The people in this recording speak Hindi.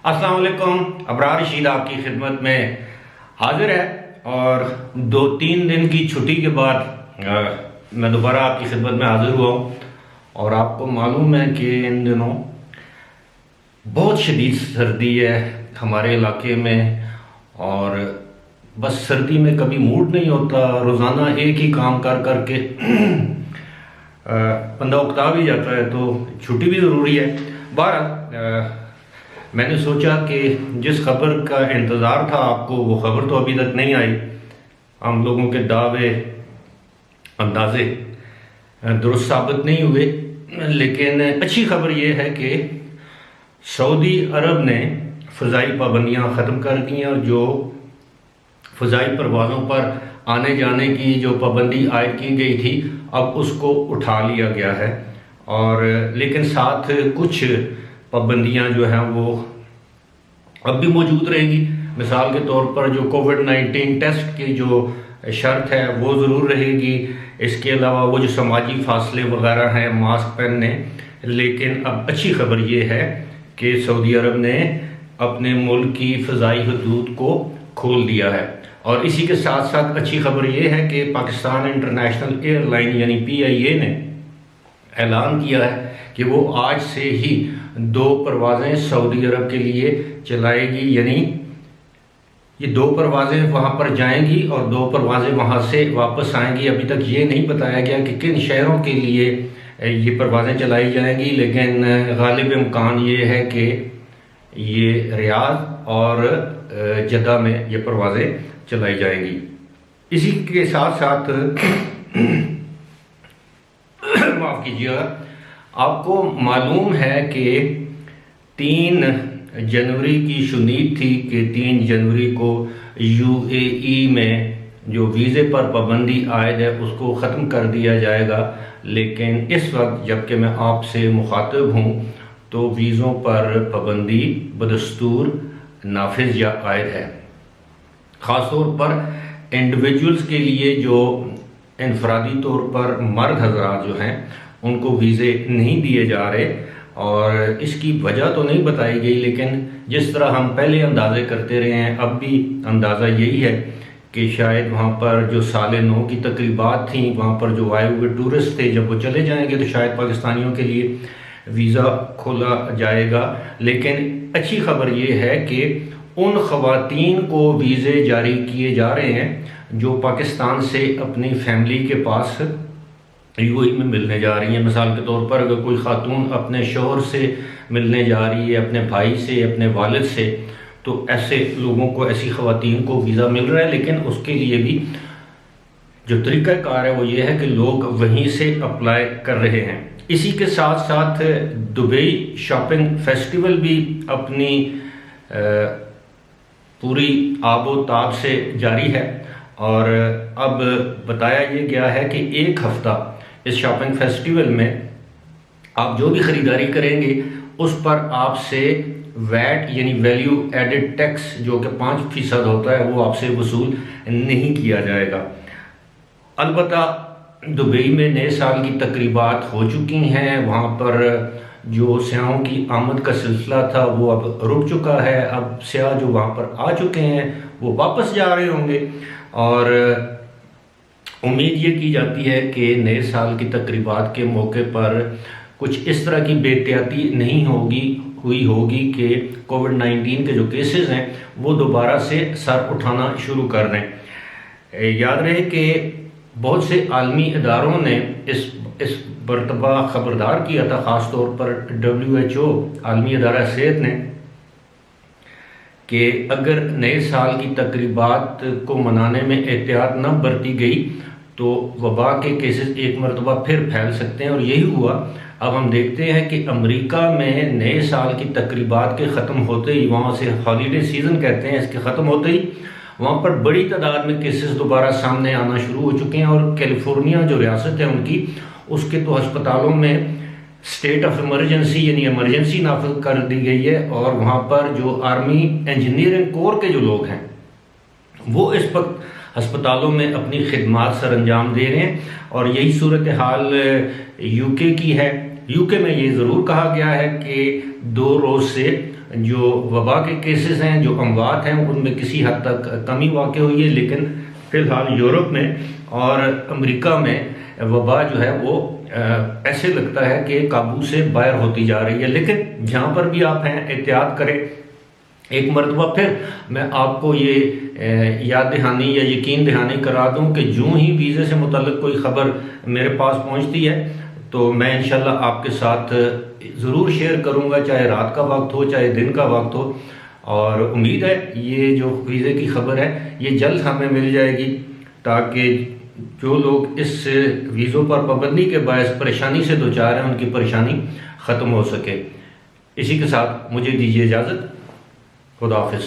अस्सलाम वालेकुम। अबरार रशीद आपकी खिदमत में हाजिर है और 2-3 दिन की छुट्टी के बाद मैं दोबारा आपकी खिदमत में हाजिर हुआ हूँ। और आपको मालूम है कि इन दिनों बहुत शदीद सर्दी है हमारे इलाके में, और बस सर्दी में कभी मूड नहीं होता, रोज़ाना एक ही काम कर कर के बंदा उकता भी जाता है, तो छुट्टी भी ज़रूरी है। बहरहाल मैंने सोचा कि जिस खबर का इंतज़ार था आपको, वो खबर तो अभी तक नहीं आई। हम लोगों के दावे अंदाजे दुरुस्त साबित नहीं हुए, लेकिन अच्छी खबर ये है कि सऊदी अरब ने फ़ज़ाई पाबंदियाँ ख़त्म कर दी हैं, और जो फ़ज़ाई परवाज़ों पर आने जाने की जो पाबंदी आयद की गई थी, अब उसको उठा लिया गया है। और लेकिन साथ कुछ पाबंदियाँ जो हैं वो अब भी मौजूद रहेंगी। मिसाल के तौर पर जो कोविड-19 टेस्ट की जो शर्त है वो ज़रूर रहेगी। इसके अलावा वो जो समाजी फासले वगैरह हैं, मास्क पहनने। लेकिन अब अच्छी खबर ये है कि सऊदी अरब ने अपने मुल्क की फ़ज़ाई हदूद को खोल दिया है। और इसी के साथ साथ अच्छी खबर ये है कि पाकिस्तान इंटरनेशनल एयरलाइन यानी PIA ने ऐलान किया है कि वो आज से ही 2 परवाज़ें सऊदी अरब के लिए चलाएगी। यानी ये 2 परवाज़ें वहाँ पर जाएंगी और 2 परवाज़ें वहाँ से वापस आएंगी। अभी तक ये नहीं बताया गया कि किन शहरों के लिए ये परवाज़ें चलाई जाएंगी, लेकिन गालिब इम्कान ये है कि ये रियाद और जद्दा में ये परवाज़ें चलाई जाएंगी। इसी के साथ साथ माफ़ कीजिएगा, आपको मालूम है कि 3 जनवरी की शुनीद थी कि 3 जनवरी को UAE में जो वीज़े पर पाबंदी आयद है उसको ख़त्म कर दिया जाएगा। लेकिन इस वक्त जबकि मैं आपसे मुखातिब हूँ तो वीज़ों पर पाबंदी बदस्तूर नाफिज या आयद है। ख़ास तौर पर इंडिविजुअल्स के लिए जो इनफरादी तौर पर मर्द हज़रात जो हैं उनको वीज़े नहीं दिए जा रहे, और इसकी वजह तो नहीं बताई गई, लेकिन जिस तरह हम पहले अंदाज़े करते रहे हैं अब भी अंदाज़ा यही है कि शायद वहाँ पर जो साल नौ की तकरीबात थी, वहाँ पर जो आए हुए टूरिस्ट थे, जब वो चले जाएंगे तो शायद पाकिस्तानियों के लिए वीज़ा खोला जाएगा। लेकिन अच्छी खबर ये है कि उन ख़वातीन को वीज़े जारी किए जा रहे हैं जो पाकिस्तान से अपनी फैमिली के पास UAE में मिलने जा रही हैं। मिसाल के तौर पर अगर कोई खातून अपने शौहर से मिलने जा रही है, अपने भाई से, अपने वालिद से, तो ऐसे लोगों को, ऐसी ख़वातीन को वीज़ा मिल रहा है। लेकिन उसके लिए भी जो तरीक़ाकार है वो ये है कि लोग वहीं से अप्लाई कर रहे हैं। इसी के साथ साथ दुबई शॉपिंग फेस्टिवल भी अपनी पूरी आबोताब से जारी है, और अब बताया ये गया है कि 1 हफ़्ता इस शॉपिंग फेस्टिवल में आप जो भी ख़रीदारी करेंगे उस पर आपसे वैट यानी वैल्यू एडेड टैक्स जो कि 5% होता है वो आपसे वसूल नहीं किया जाएगा। अलबत्ता दुबई में नए साल की तकरीबात हो चुकी हैं, वहाँ पर जो सयाहों की आमद का सिलसिला था वो अब रुक चुका है। अब सयाह जो वहाँ पर आ चुके हैं वो वापस जा रहे होंगे, और उम्मीद ये की जाती है कि नए साल की तकरीबात के मौके पर कुछ इस तरह की बेहतियाती नहीं हुई होगी कि कोविड-19 के जो केसेस हैं वो दोबारा से सर उठाना शुरू कर दें। याद रहे कि बहुत से आलमी इदारों ने इस मरतबा ख़बरदार किया था, ख़ास तौर पर WHO आलमी इदारा सेहत ने, कि अगर नए साल की तकरीबात को मनाने में एहतियात न बरती गई तो वबा के केसेस एक मरतबा फिर फैल सकते हैं, और यही हुआ। अब हम देखते हैं कि अमेरिका में नए साल की तकरीबात के ख़त्म होते ही, वहाँ से हॉलीडे सीज़न कहते हैं, इसके ख़त्म होते ही वहाँ पर बड़ी तादाद में केसेस दोबारा सामने आना शुरू हो चुके हैं। और कैलिफोर्निया जो रियासत है उनकी, उसके तो अस्पतालों में स्टेट ऑफ इमरजेंसी यानी इमरजेंसी नाफिज कर दी गई है, और वहाँ पर जो आर्मी इंजीनियरिंग कोर के जो लोग हैं वो इस वक्त अस्पतालों में अपनी खिदमात सर अंजाम दे रहे हैं। और यही सूरत हाल UK की है। UK में ये ज़रूर कहा गया है कि 2 रोज़ से जो वबा के केसेस हैं, जो अमवात हैं, उनमें किसी हद तक कमी वाक़ हुई है, लेकिन फ़िलहाल यूरोप में और अमेरिका में वबा जो है वो ऐसे लगता है कि काबू से बाहर होती जा रही है। लेकिन जहाँ पर भी आप हैं, एहतियात करें। एक मरतबा फिर मैं आपको ये याद दहानी या यकीन दहानी करा दूं कि जूँ ही वीज़े से मुतल्लिक कोई ख़बर मेरे पास पहुंचती है तो मैं इंशाल्लाह आपके साथ ज़रूर शेयर करूंगा, चाहे रात का वक्त हो चाहे दिन का वक्त हो। और उम्मीद है ये जो वीज़े की ख़बर है ये जल्द हमें मिल जाएगी, ताकि जो लोग इस वीज़ों पर पाबंदी के बायस परेशानी से दो चार हैं उनकी परेशानी ख़त्म हो सके। इसी के साथ मुझे दीजिए इजाज़त। खुदा हाफिज़।